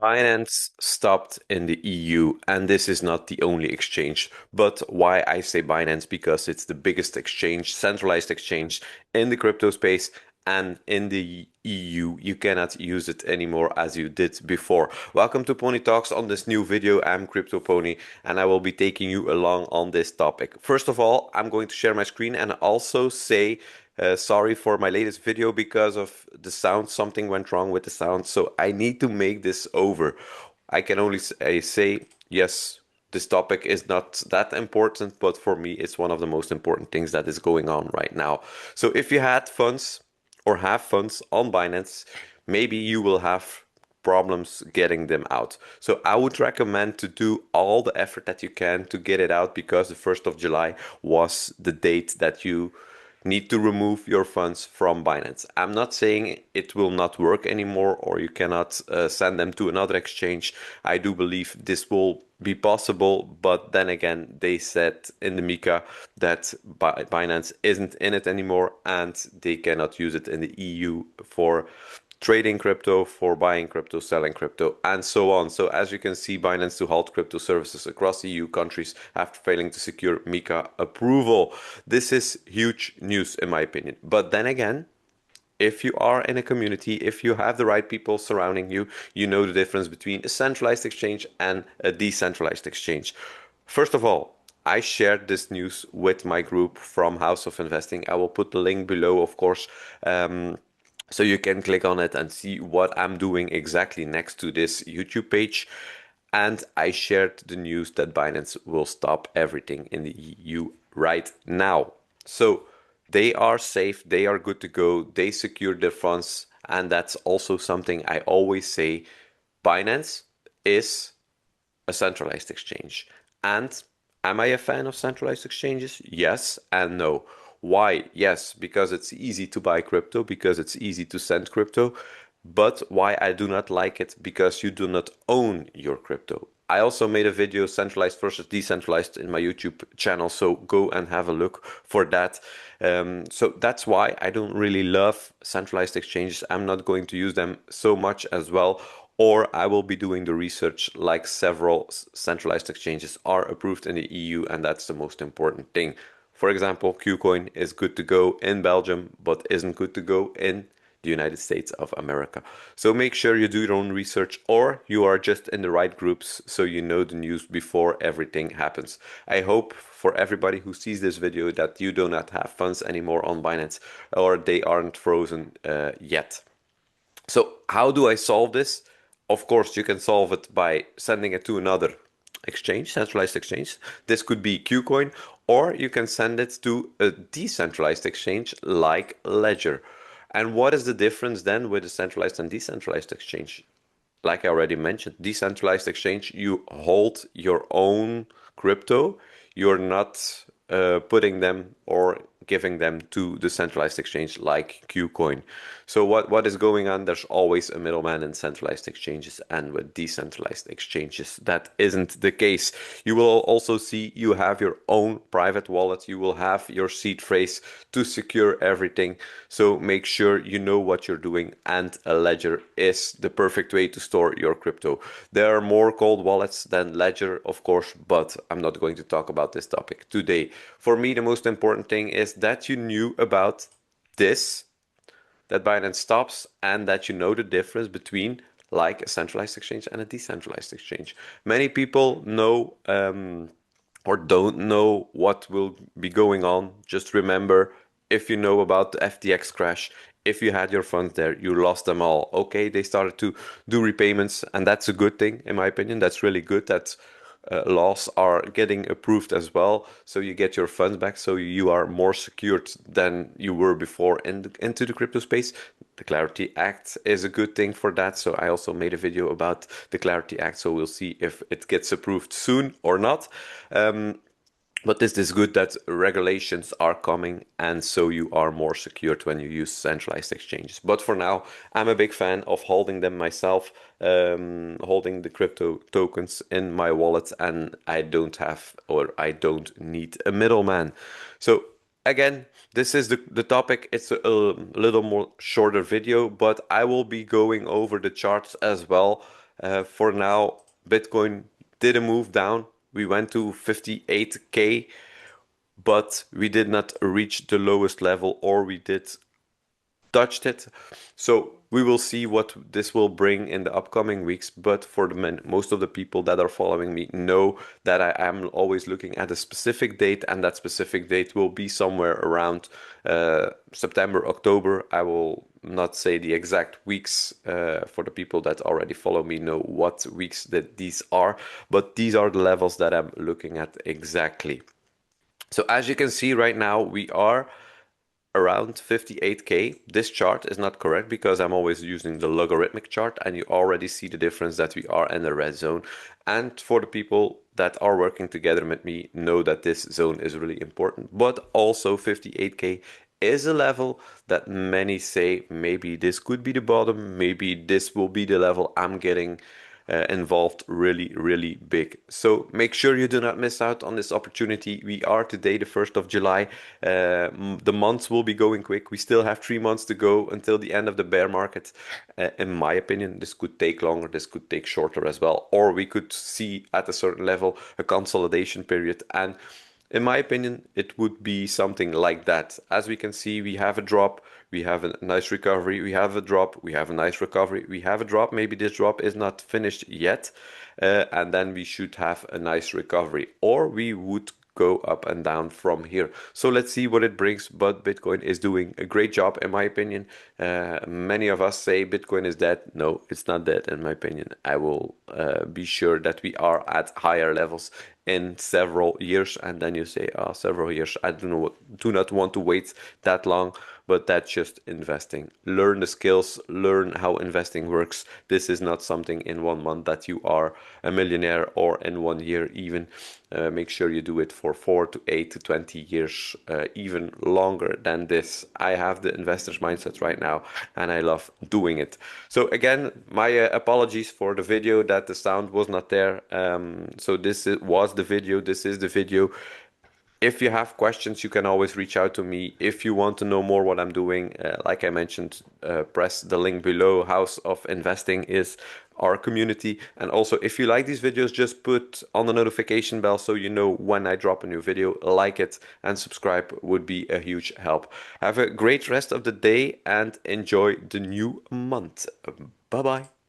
Binance stopped in the EU, and this is not the only exchange. But why I say Binance? Because it's the biggest exchange, centralized exchange in the crypto space, and in the EU, you cannot use it anymore as you did before. Welcome to Pony Talks. On this new video, I'm Crypto Pony, and I will be taking you along on this topic. First of all, I'm going to share my screen and also say sorry for my latest video because of the sound. Something went wrong with the sound, so I need to make this over. I can only say, yes, this topic is not that important, but for me, it's one of the most important things that is going on right now. So if you had funds or have funds on Binance, maybe you will have problems getting them out. So I would recommend to do all the effort that you can to get it out because the 1st of July was the date that you need to remove your funds from Binance. I'm not saying it will not work anymore or you cannot send them to another exchange. I do believe this will be possible, but then again, they said in the MiCA that Binance isn't in it anymore and they cannot use it in the EU for trading crypto, for buying crypto, selling crypto, and so on. So as you can see, Binance to halt crypto services across EU countries after failing to secure MiCA approval. This is huge news in my opinion. But then again, if you are in a community, if you have the right people surrounding you, you know the difference between a centralized exchange and a decentralized exchange. First of all, I shared this news with my group from House of Investing. I will put the link below, of course. So you can click on it and see what I'm doing exactly next to this YouTube page. And I shared the news that Binance will stop everything in the EU right now. So they are safe, they are good to go, they secure their funds. And that's also something I always say. Binance is a centralized exchange. And am I a fan of centralized exchanges? Yes and no. Why? Yes, because it's easy to buy crypto, because it's easy to send crypto. But why I do not like it? Because you do not own your crypto. I also made a video centralized versus decentralized in my YouTube channel, so go and have a look for that. So that's why I don't really love centralized exchanges. I'm not going to use them so much as well, or I will be doing the research like several centralized exchanges are approved in the EU, and that's the most important thing. For example, Qcoin is good to go in Belgium, but isn't good to go in the United States of America. So make sure you do your own research or you are just in the right groups so you know the news before everything happens. I hope for everybody who sees this video that you do not have funds anymore on Binance or they aren't frozen yet. So how do I solve this? Of course, you can solve it by sending it to another exchange, centralized exchange. This could be Qcoin, or you can send it to a decentralized exchange like Ledger. And what is the difference then with a centralized and decentralized exchange? Like I already mentioned, decentralized exchange, you hold your own crypto. You're not putting them or giving them to the centralized exchange like Qcoin. So what is going on? There's always a middleman in centralized exchanges, and with decentralized exchanges, that isn't the case. You will also see you have your own private wallet. You will have your seed phrase to secure everything. So make sure you know what you're doing, and a ledger is the perfect way to store your crypto. There are more cold wallets than Ledger, of course, but I'm not going to talk about this topic today. For me, the most important thing is that you knew about this, that Binance stops, and that you know the difference between like a centralized exchange and a decentralized exchange. Many people know or don't know what will be going on. Just remember, if you know about the FTX crash, if you had your funds there, you lost them all. Okay, they started to do repayments, and that's a good thing, in my opinion. That's really good that laws are getting approved as well. So you get your funds back, so you are more secured than you were before into the crypto space. The Clarity Act is a good thing for that. So I also made a video about the Clarity Act. So we'll see if it gets approved soon or not. But this is good that regulations are coming, and so you are more secured when you use centralized exchanges. But for now, I'm a big fan of holding them myself, holding the crypto tokens in my wallet, and I don't have or I don't need a middleman. So again, this is the topic. It's a little more shorter video, but I will be going over the charts as well. For now, Bitcoin did a move down. We went to 58K, but we did not reach the lowest level, or we did touched it. So we will see what this will bring in the upcoming weeks. But for most of the people that are following me know that I am always looking at a specific date, and that specific date will be somewhere around September, October. I will not say the exact weeks. For the people that already follow me know what weeks that these are, but these are the levels that I'm looking at exactly. So as you can see right now, we are around 58K. This chart is not correct because I'm always using the logarithmic chart, and you already see the difference that we are in the red zone. And for the people that are working together with me know that this zone is really important, but also 58K is a level that many say maybe this could be the bottom, maybe this will be the level I'm getting involved really, really big. So make sure you do not miss out on this opportunity. We are today the 1st of July. The months will be going quick. We still have 3 months to go until the end of the bear market. In my opinion, this could take longer, this could take shorter as well, or we could see at a certain level a consolidation period. And in my opinion, it would be something like that. As we can see, we have a drop, we have a nice recovery, we have a drop, we have a nice recovery, we have a drop. Maybe this drop is not finished yet, and then we should have a nice recovery, or we would go up and down from here. So let's see what it brings. But Bitcoin is doing a great job, in my opinion. Many of us say Bitcoin is dead. No, it's not dead, in my opinion. I will be sure that we are at higher levels in several years. And then you say, oh, several years. I do not want to wait that long, but that's just investing. Learn the skills, learn how investing works. This is not something in 1 month that you are a millionaire, or in 1 year even. Make sure you do it for 4 to 8 to 20 years, even longer than this. I have the investor's mindset right now, and I love doing it. So again, my apologies for the video that the sound was not there. So was the video. This is the video. If you have questions, you can always reach out to me. If you want to know more what I'm doing, like I mentioned, press the link below. House of Investing is our community. And also, if you like these videos, just put on the notification bell so you know when I drop a new video. Like it and subscribe would be a huge help. Have a great rest of the day and enjoy the new month. Bye bye.